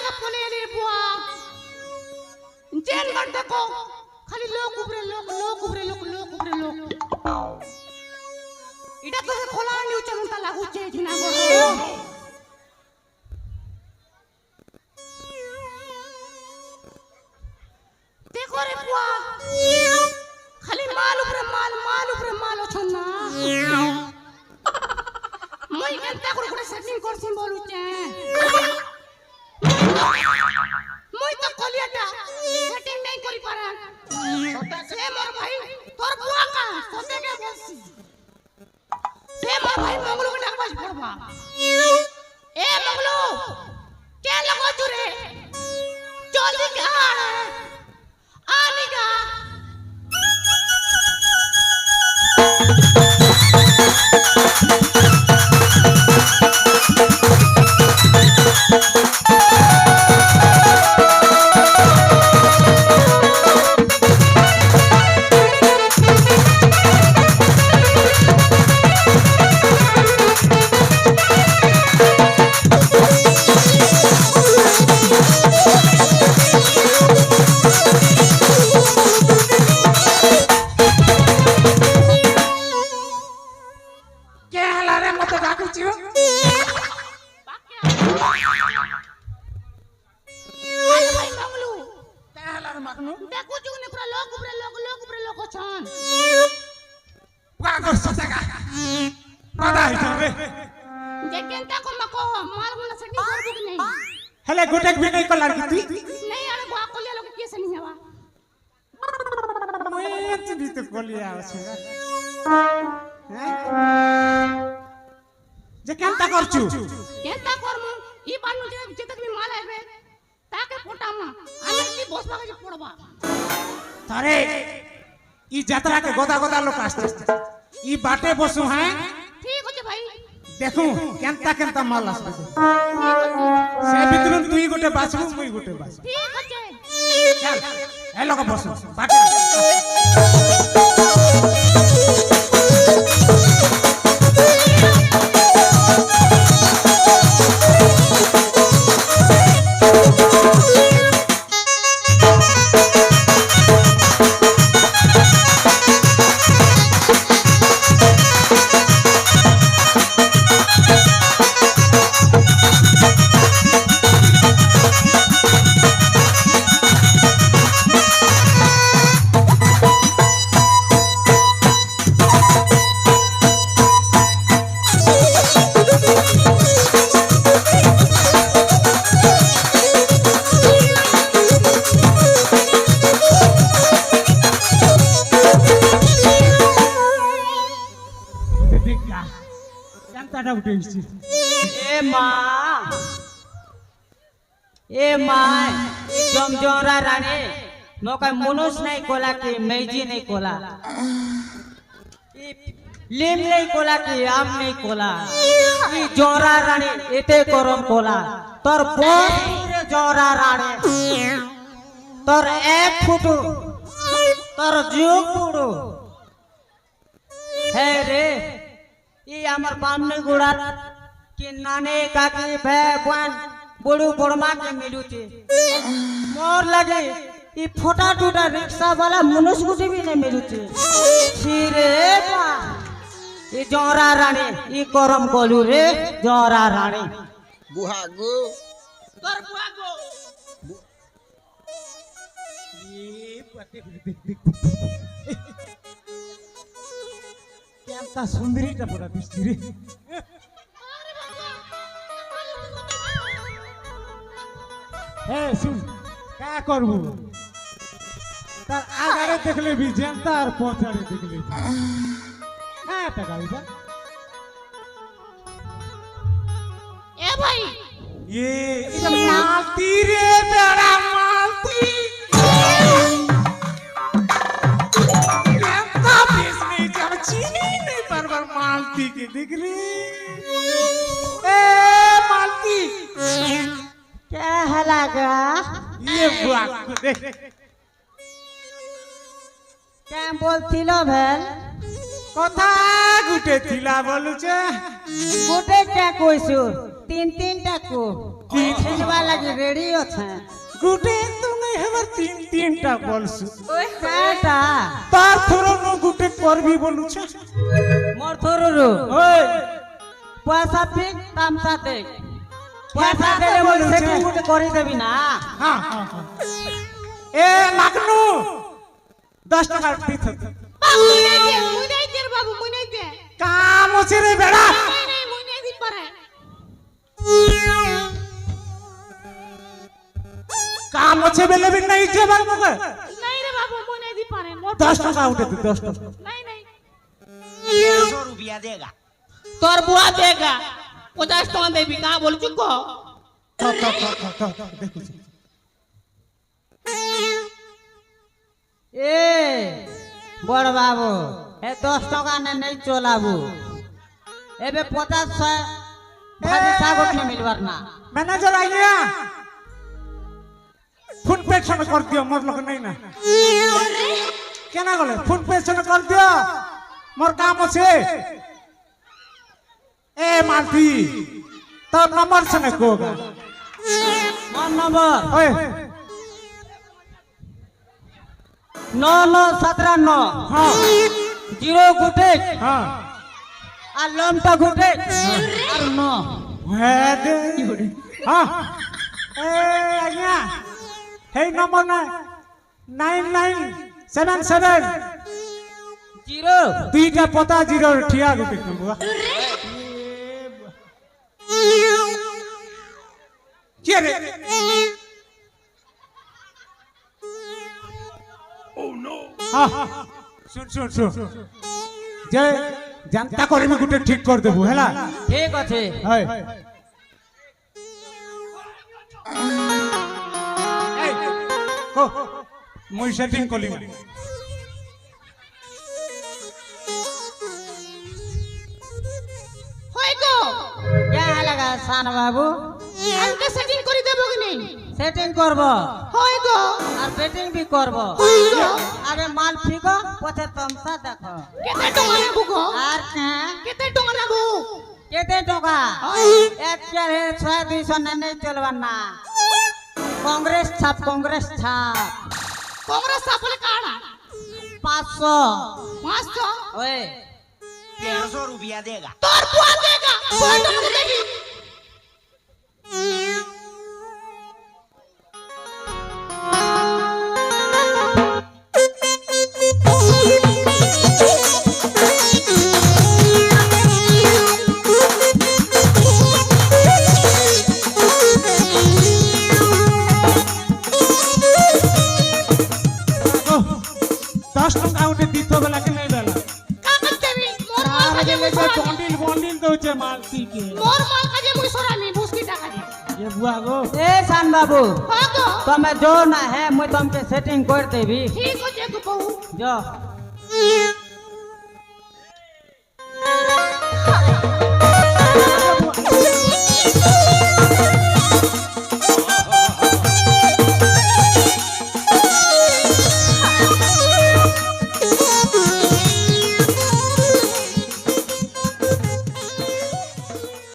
के पोले एली बुआ जेन बन देखो खाली लोग उबरे लोग इटा तो खोला न्यू चमता लागू छे जिना गोरो देखो रे बुआ खाली माल ऊपर माल छना মই কেনতা করে করে সেটিং করছিম বলুছে মই তো কলিয়াটা সেটিং নাই করি পারা সে মোর ভাই তোর বুয়া কা সতে কে বলছি সে মোর ভাই মঙ্গলু কে ডাকবাস পড়বা এ মঙ্গলু কে লাগো চুরে জলদি কা আনিগা हेले गोटेक भी नहीं कलार की तू नहीं अरे बुआ कोलिया लोग के से नहीं हवा मैं भी तो कोलिया আছে যে কেনতা করছু কেনতা করমু ই বানু যে যেতক মি মাল আইবে তাকে ফটামা আমি কি বসবা কাছে পড়বা তারে ই যাত্রা के गोदा गोदा लोग আসছে ই বাটে বসু হ্যাঁ ঠিক আছে ভাই देखू केनता केनता माल আসবে से ভিতর তুই গোটে বাছবু মুই গোটে বাছবু ঠিক আছে চল এ লোক বসু বাটে ए माँ जमजोरा रानी मोका मनुष्य नहीं कोला कि मैजी नहीं कोला लिम नहीं कोला कि आम नहीं कोला ई जोरा रानी एते करम कोला तोर पूरे जोरा रानी तोर एक फुटू तोर जुग फुटू है रे ई हमर बामने गुड़ा कि नाने काकी भगवान बड़ू बड़मा के मिलू थे मोर लगे ये फोटा टूटा रिक्शा वाला मनुष्य को भी नहीं मिलू थे रे बा ये जोरा रानी ये करम कोलू रे जोरा रानी बुहागो तोर बुहागो ये पते केनता सुंदरी टा पूरा बिस्ती रे ए सुन क्या करबू तार आगारे देखले भी जनता और पछाड़े देखले हां टका बा ए भाई ये मालती रे बड़ा मालती जनता बीच में जब चीनी नहीं पर मालती के देखले ए मालती क्या हलागा ये बुआ को देख क्या बोलथिलो भेल কথা গুটে থিলা বলুছে গোটে क्या কইছো তিনটা কো ছেলেবা লাগি রেডি আছে গুটে তুমি হেবার তিনটা বলছু ওই কাটা তার থরনো গুটে করবি বলুছ মোর থরুরু ওই পয়সা ঠিক তামসা দেখ পয়সা দেলে মোর সেটিং গুটে করে দেবি না হ্যাঁ এ লাগনু 10 টাকা দিত মুই নাই দে বাবু মুই নাই দে কাম আছে রে বেড়া নাই মুই নাই দি পারে কাম আছে বেলে বিন নাই যেবার মুকে নাই রে বাবু মুই নাই দি পারে মোর 10 টাকা উঠে দে 10 টাকা নাই নাই 100 रुपया देगा তোর বুয়া দেগা 50 টাকা দেবি না বলছি কো দেখো এ বড় বাবু এ 10 টাকা নেই চলাবু এবে 50 ভাবি সাগত নে মিলবার না ম্যানেজার আইয়া ফোন পে সঙ্গে কর দিও মোর লোক নাই না কেনা গলে ফোন পে সঙ্গে কর দিও মোর কাম আছে এ মালতি তোর নম্বর সঙ্গে কোগা মোর নম্বর ওই 9979 হ্যাঁ 0 গুটে হ্যাঁ আর লমটা গুটে আর 9 হ্যাঁ দে হ্যাঁ এ আইয়া হেই নম্বর না 9977 0 দুইটা পতা জিরো ঠিয়া গুটে বুয়া কি রে শুন যে জানতা করিবি গুটে ঠিক করে দেবো হেলা ঠিক আছে হয় এই কো মুই সেটিং কলি হই গো কে লাগা সান বাবু আজকে সেটিং করে দেব কি নেই সেটিং করব হই গো আর বেটিং भी করব হই গো আগে মাল ফিকো পছে তমসা দেখো কেতে টাকা নেবো গো আর কেতে টাকা নেবো কেতে টাকা এক চার হে 6200 নেই চলবার না কংগ্রেস ছাপ কংগ্রেস সাফলে কাড়া 500 500 ওই 150 रुपया देगा তোর বুয়া দেগা 100 টাকা দেবি दस टका उठे दीतो बेला के नहीं बेला কাগজ দেবি মোর মাল কাজে মুই সরামি বন্ডিল দউছে মালতি কে মোর মাল কাজে মুই সরামি বুঝকি টাকা দি ये बुआ गो এ সান বাবু হ্যাঁ গো তুমি जो ना है मुझे तुमके सेटिंग कर देबी ঠিক আছে গো বউ जो